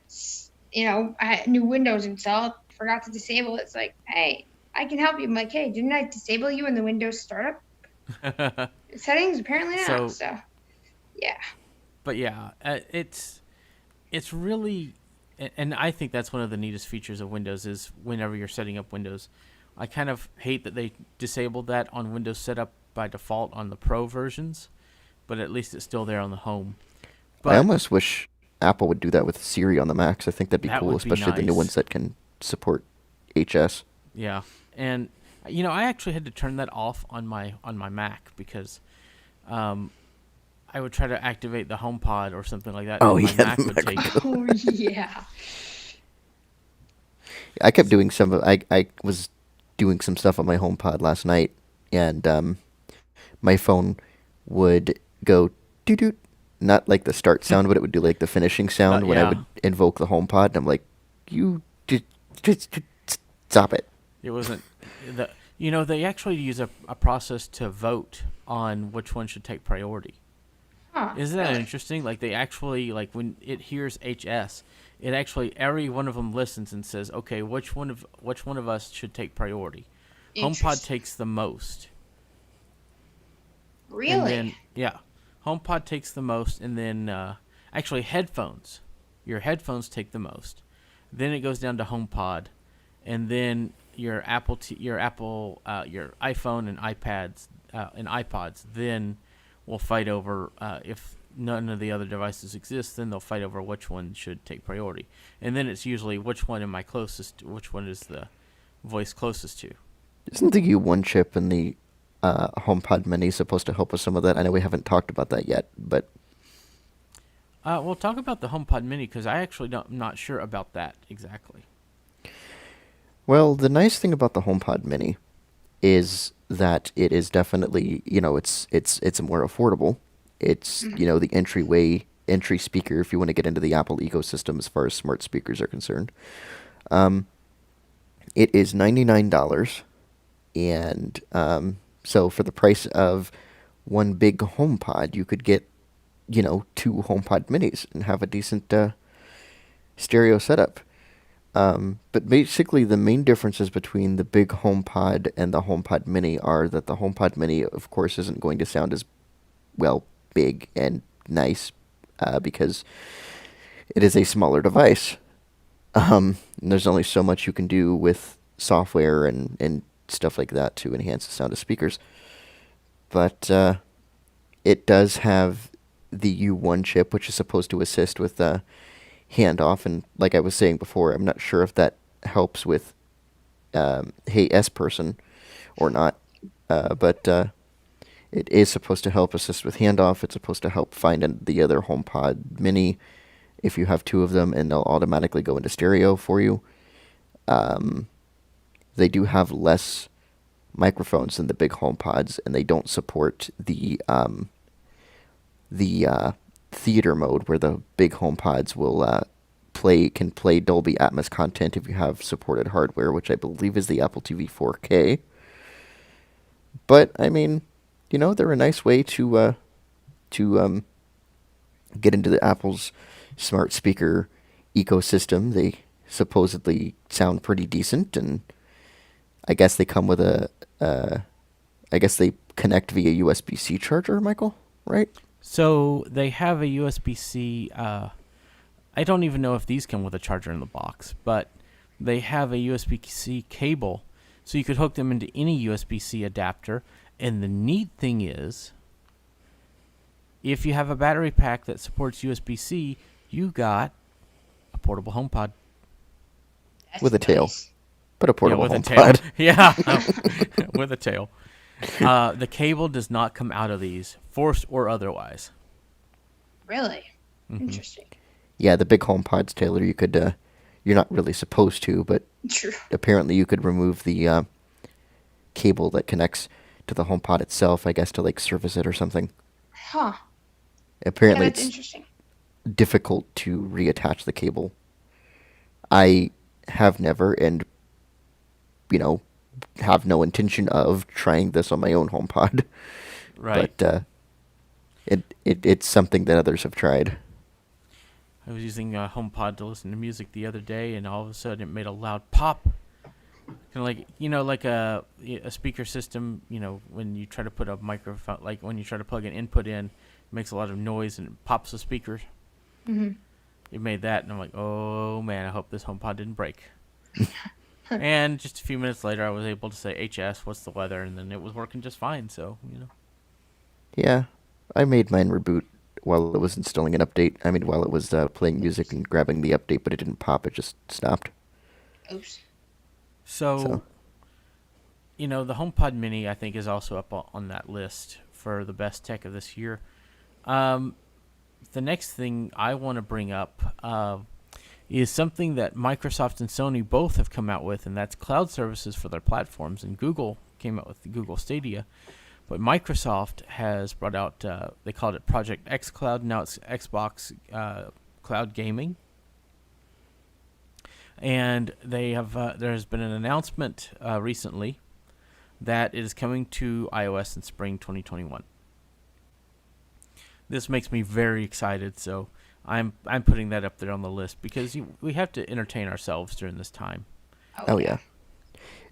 I had new Windows installed, forgot to disable it. It's like, hey, I can help you. I'm like, hey, didn't I disable you in the Windows startup settings? Apparently not. So, yeah. But yeah, it's really, and I think that's one of the neatest features of Windows is whenever you're setting up Windows. I kind of hate that they disabled that on Windows setup by default on the Pro versions, but at least it's still there on the home. But I almost wish Apple would do that with Siri on the Macs. I think that'd be that cool, would be especially the new nice. ones that can support HS. Yeah, and I actually had to turn that off on my Mac because I would try to activate the HomePod or something like that, Oh, and my yeah, Mac the would Mac take. Oh, yeah. I kept doing I was doing some stuff on my HomePod last night, and my phone would go doo doo, not like the start sound, but it would do like the finishing sound when I Yeah, would invoke the HomePod, and I'm like, you just stop it. it wasn't the. They actually use a process to vote on which one should take priority. Huh, Isn't that really? interesting? Like they actually like when it hears HS, it actually every one of them listens and says, okay, which one of us should take priority? HomePod Interesting. takes the most, and Really? then yeah, HomePod takes the most, and then actually headphones, your headphones take the most. Then it goes down to HomePod, and then your your iPhone and iPads and iPods then will fight over if none of the other devices exist. Then they'll fight over which one should take priority, and then it's usually which one am I closest to, which one is the voice closest to. Isn't the U1 chip in the HomePod Mini supposed to help with some of that? I know we haven't talked about that yet, but We'll talk about the HomePod Mini because I actually I'm not sure about that exactly. well, the nice thing about the HomePod Mini is that it is definitely, it's more affordable. It's, the entry speaker if you want to get into the Apple ecosystem as far as smart speakers are concerned. Um, it is $99, and so for the price of one big HomePod, you could get, two HomePod Minis and have a decent stereo setup. But basically, the main differences between the big HomePod and the HomePod Mini are that the HomePod Mini, of course, isn't going to sound as well big and nice because it is a smaller device. And there's only so much you can do with software and stuff like that to enhance the sound of speakers. But it does have the U1 chip, which is supposed to assist with handoff. And like I was saying before, I'm not sure if that helps with Hey S Person or not. But it is supposed to help assist with handoff. It's supposed to help find the other HomePod Mini if you have two of them, and they'll automatically go into stereo for you. Um, they do have less microphones than the big HomePods, and they don't support the theater mode where the big HomePods will can play Dolby Atmos content if you have supported hardware, which I believe is the Apple TV 4K. But I mean, they're a nice way to get into the Apple's smart speaker ecosystem. They supposedly sound pretty decent, and I guess they come with I guess they connect via USB-C charger, Michael, right? So they have a USB-C. I don't even know if these come with a charger in the box, but they have a USB-C cable, so you could hook them into any USB-C adapter. And the neat thing is, if you have a battery pack that supports USB-C, you got a portable HomePod. That's With a tail. nice. But a portable with a HomePod. tail. Yeah, with a tail. The cable does not come out of these, forced or otherwise. Really? Mm-hmm. Interesting. Yeah, the big HomePods, Taylor, you could, you're not really supposed to, but True. apparently you could remove the cable that connects to the HomePod itself, I guess, to like service it or something. Huh. Apparently Yeah, that's it's interesting. difficult to reattach the cable. I have never, and, you know, have no intention of trying this on my own HomePod. Right. But it's something that others have tried. I was using a HomePod to listen to music the other day, and all of a sudden it made a loud pop. Kind of like, like a speaker system, when you try to put a microphone, like when you try to plug an input in, it makes a lot of noise and it pops the speakers. Mm-hmm. It made that, and I'm like, oh man, I hope this HomePod didn't break. And just a few minutes later, I was able to say, HS, what's the weather? And then it was working just fine, so. Yeah, I made mine reboot while it was installing an update. I mean, while it was playing music and grabbing the update, but it didn't pop, it just stopped. Oops. So, the HomePod Mini, I think, is also up on that list for the best tech of this year. The next thing I want to bring up is something that Microsoft and Sony both have come out with, and that's cloud services for their platforms. And Google came out with the Google Stadia. But Microsoft has brought out, they called it Project xCloud. Now it's Xbox Cloud Gaming. And they have there has been an announcement recently that it is coming to iOS in spring 2021. This makes me very excited, so I'm putting that up there on the list because we have to entertain ourselves during this time. Oh yeah.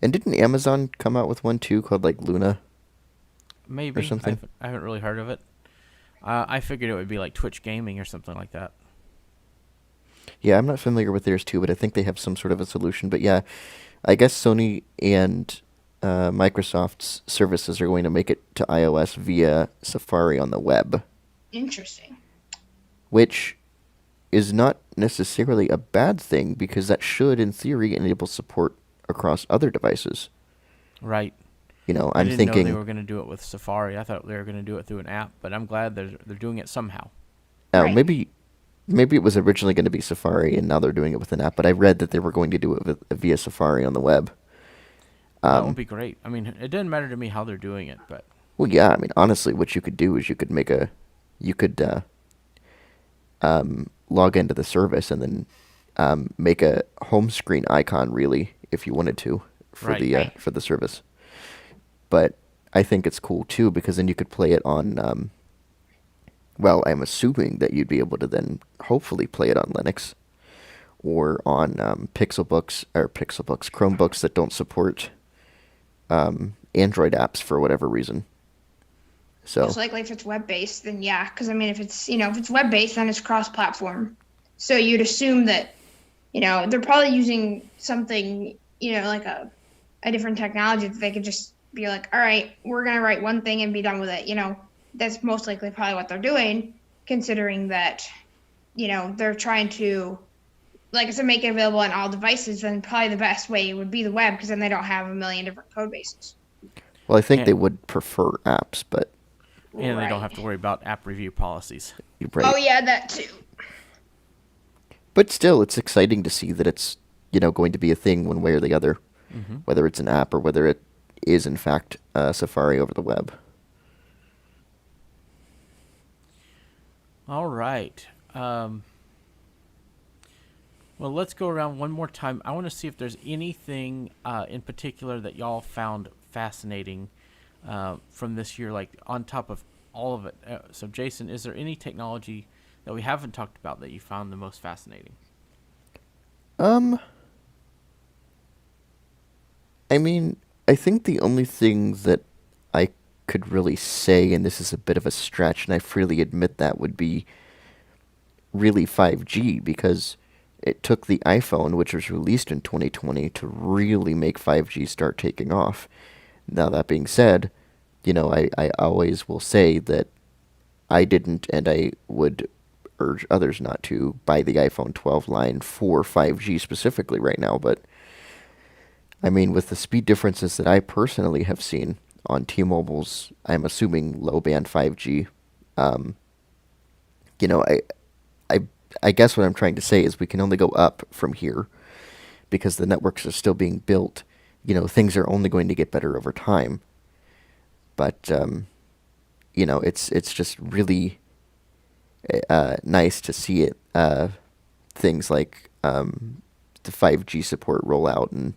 And didn't Amazon come out with one too called like Luna? Maybe. Or something? I haven't really heard of it. I figured it would be like Twitch Gaming or something like that. Yeah, I'm not familiar with theirs too, but I think they have some sort of a solution. But yeah, I guess Sony and Microsoft's services are going to make it to iOS via Safari on the web. Interesting. Which is not necessarily a bad thing because that should, in theory, enable support across other devices. Right. I'm didn't thinking know they were going to do it with Safari. I thought they were going to do it through an app, but I'm glad they're doing it somehow. Oh, Right. maybe it was originally going to be Safari, and now they're doing it with an app. But I read that they were going to do it via Safari on the web. That would be great. I mean, it doesn't matter to me how they're doing it, but Well, yeah. I mean, honestly, what you could do is you could log into the service and then make a home screen icon, really, if you wanted to, for Right. for the service. But I think it's cool too because then you could play it on. Well, I'm assuming that you'd be able to then hopefully play it on Linux or on Chromebooks that don't support Android apps for whatever reason. So Most likely, if it's web-based, then yeah. Because I mean, if it's web-based, then it's cross-platform. So you'd assume that, they're probably using something, like a different technology that they could just be like, all right, we're gonna write one thing and be done with it. That's most likely probably what they're doing, considering that, they're trying to, like I said, make it available on all devices. Then probably the best way would be the web because then they don't have a million different code bases. well, I think And- they would prefer apps, but and they don't Right. have to worry about app review policies. you're right. Oh yeah, that too. But still, it's exciting to see that it's going to be a thing one way or the other, whether it's an app or whether it is in fact Safari over the web. All right. Well, let's go around one more time. I want to see if there's anything in particular that y'all found fascinating from this year, like on top of all of it. So, Jason, is there any technology that we haven't talked about that you found the most fascinating? Um, I mean, I think the only thing that I could really say, and this is a bit of a stretch, and I freely admit that, would be really 5G, because it took the iPhone, which was released in 2020, to really make 5G start taking off. Now, that being said, I always will say that I didn't, and I would urge others not to buy the iPhone 12 line for 5G specifically right now. But I mean, with the speed differences that I personally have seen on T-Mobile's, I'm assuming low band 5G, um, you know, I, I guess what I'm trying to say is we can only go up from here because the networks are still being built. Things are only going to get better over time. But it's just really nice to see it. Things like the 5G support rollout and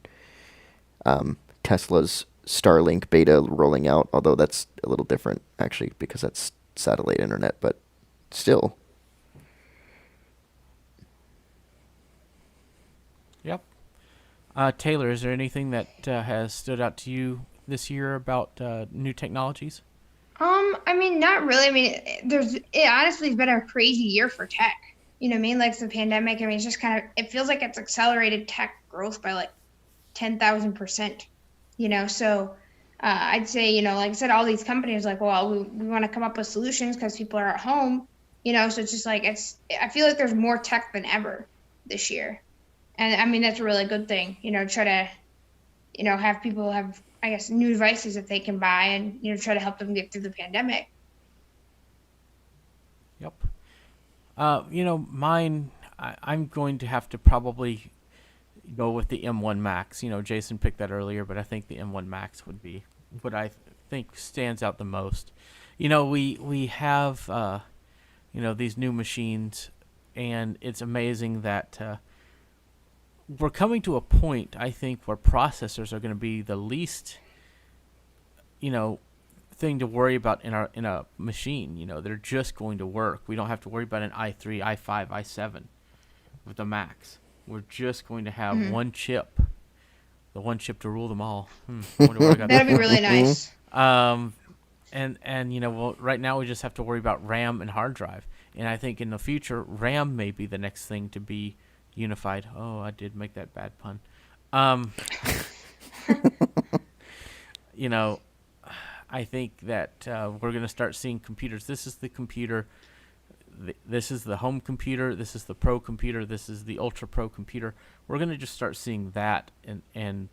Tesla's Starlink beta rolling out. Although that's a little different actually because that's satellite internet, but still. Yep. Taylor, is there anything that has stood out to you this year about new technologies? I mean, not really. I mean, it honestly has been a crazy year for tech. You know what I mean? Like the pandemic, I mean, it's just kind of, it feels like it's accelerated tech growth by like 10,000%, So I'd say, like I said, all these companies like, well, we want to come up with solutions because people are at home, so it's just like, I feel like there's more tech than ever this year. And I mean, that's a really good thing, try to, have people have, I guess, new devices that they can buy and, try to help them get through the pandemic. Yep. Mine, I'm going to have to probably go with the M1 Max. Jason picked that earlier, but I think the M1 Max would be what I think stands out the most. We have these new machines, and it's amazing that we're coming to a point, I think, where processors are going to be the least, thing to worry about in a machine. They're just going to work. We don't have to worry about an i3, i5, i7 with the Max. We're just going to have one chip, the one chip to rule them all. I wonder where I got That'd that be really nice. from. Well, right now we just have to worry about RAM and hard drive. And I think in the future, RAM may be the next thing to be unified. Oh, I did make that bad pun. you know, I think that we're going to start seeing computers. This is the computer. This is the home computer. This is the pro computer. This is the ultra pro computer. We're going to just start seeing that, and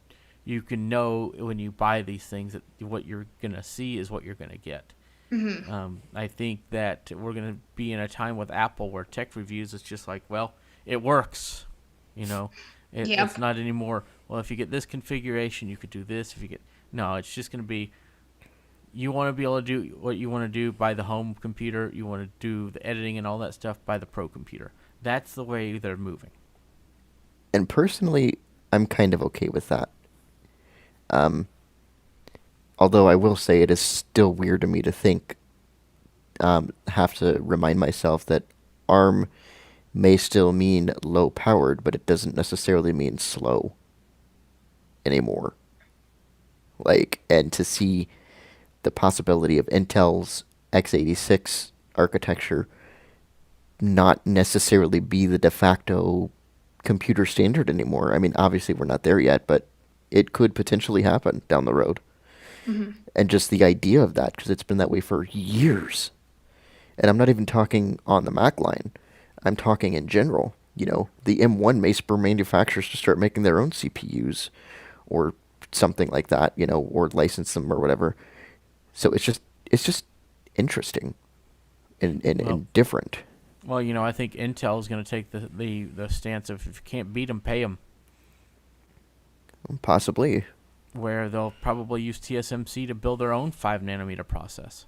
you can know when you buy these things that what you're going to see is what you're going to get. I think that we're going to be in a time with Apple where tech reviews is just like, well, it works. Yep. It's not anymore. Well, if you get this configuration, you could do this. No, it's just going to be, you want to be able to do what you want to do by the home computer. You want to do the editing and all that stuff by the pro computer. That's the way they're moving. And personally, I'm kind of okay with that. Although I will say it is still weird to me to think, have to remind myself that ARM may still mean low powered, but it doesn't necessarily mean slow anymore. And to see the possibility of Intel's x86 architecture not necessarily be the de facto computer standard anymore. I mean, obviously we're not there yet, but it could potentially happen down the road. And just the idea of that, because it's been that way for years. And I'm not even talking on the Mac line. I'm talking in general. The M1 may spur manufacturers to start making their own CPUs or something like that, or license them or whatever. So it's just interesting and different. Well, I think Intel is going to take the stance of if you can't beat them, pay them. Possibly. Where they'll probably use TSMC to build their own 5-nanometer process.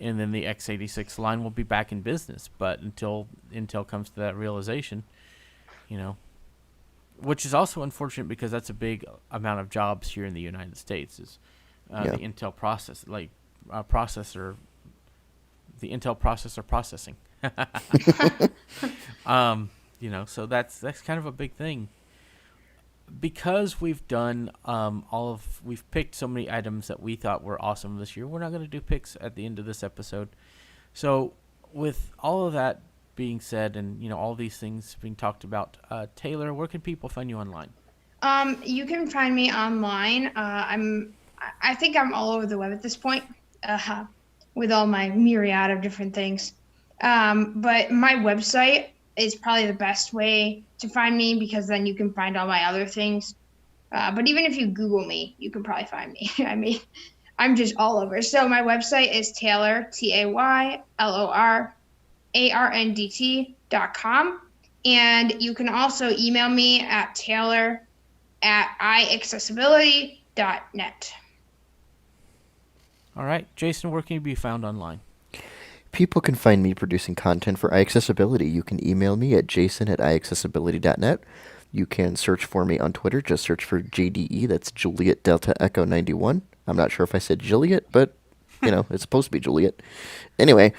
And then the x86 line will be back in business. But until Intel comes to that realization, which is also unfortunate because that's a big amount of jobs here in the United States is the Intel process, processor, the Intel processor processing. So that's kind of a big thing. Because we've done we've picked so many items that we thought were awesome this year. We're not going to do picks at the end of this episode. So with all of that being said, and all these things being talked about, Taylor, where can people find you online? You can find me online. I think I'm all over the web at this point, with all my myriad of different things. But my website is probably the best way to find me, because then you can find all my other things. But even if you Google me, you can probably find me. I mean, I'm just all over. So my website is Taylor, TaylorArndt.com. And you can also email me at taylor@iAccessibility.net. All right, Jason, where can you be found online? People can find me producing content for iAccessibility. You can email me at jason@iAccessibility.net. You can search for me on Twitter. Just search for JDE. That's Juliet Delta Echo 91. I'm not sure if I said Juliet, but, it's supposed to be Juliet. Anyway,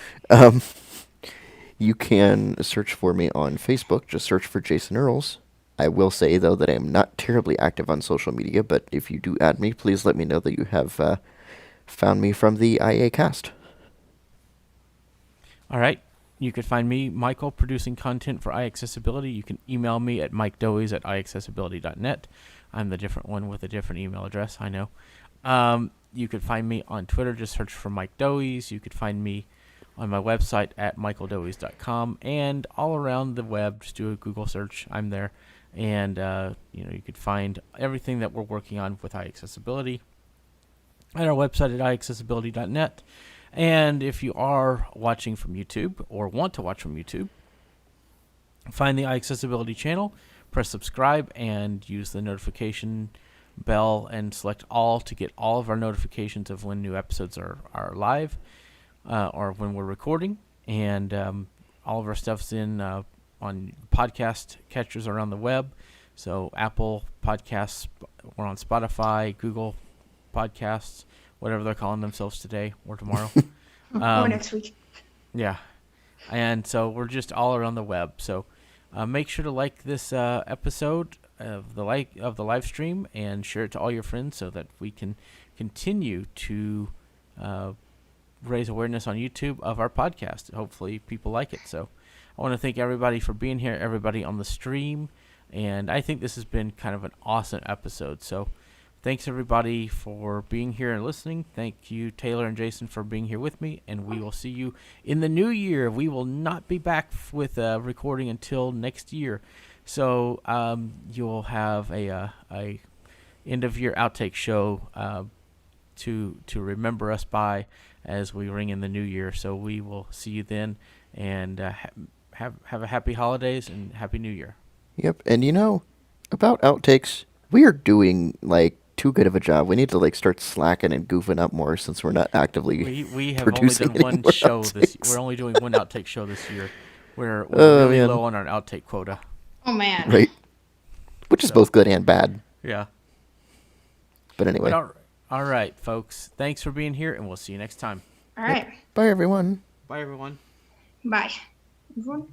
you can search for me on Facebook. Just search for Jason Earls. I will say, though, that I am not terribly active on social media, but if you do add me, please let me know that you have found me from the iACast. All right. You can find me, Michael, producing content for iAccessibility. You can email me at mikedowies@iAccessibility.net. I'm the different one with a different email address, I know. You could find me on Twitter. Just search for Mike Dowies. You could find me on my website at michaeldowies.com. And all around the web, just do a Google search. I'm there. And, you could find everything that we're working on with iAccessibility at our website at iAccessibility.net. And if you are watching from YouTube or want to watch from YouTube, find the iAccessibility channel, press subscribe, and use the notification bell and select all to get all of our notifications of when new episodes are live or when we're recording. And all of our stuff's in on podcast catchers around the web. So Apple Podcasts, we're on Spotify, Google Podcasts, whatever they're calling themselves today or tomorrow. Or next week. Yeah. And so we're just all around the web. So make sure to like this episode of the live stream and share it to all your friends so that we can continue to raise awareness on YouTube of our podcast. Hopefully people like it. So I want to thank everybody for being here, everybody on the stream. And I think this has been kind of an awesome episode. So thanks, everybody, for being here and listening. Thank you, Taylor and Jason, for being here with me. And we will see you in the new year. We will not be back with recording until next year. So you'll have a end-of-year outtake show to remember us by as we ring in the new year. So we will see you then. And have a happy holidays and happy new year. Yep, and about outtakes, we are doing, too good of a job. We need to, start slacking and goofing up more since we're not actively We have only producing done one show outtakes. We're only doing one outtake show this year. We're really man. low on our outtake quota. Oh, man. Right. Which is both good and bad. Yeah. But anyway. All right, folks. Thanks for being here, and we'll see you next time. All right. Bye, everyone. Bye, everyone. Bye. Everyone.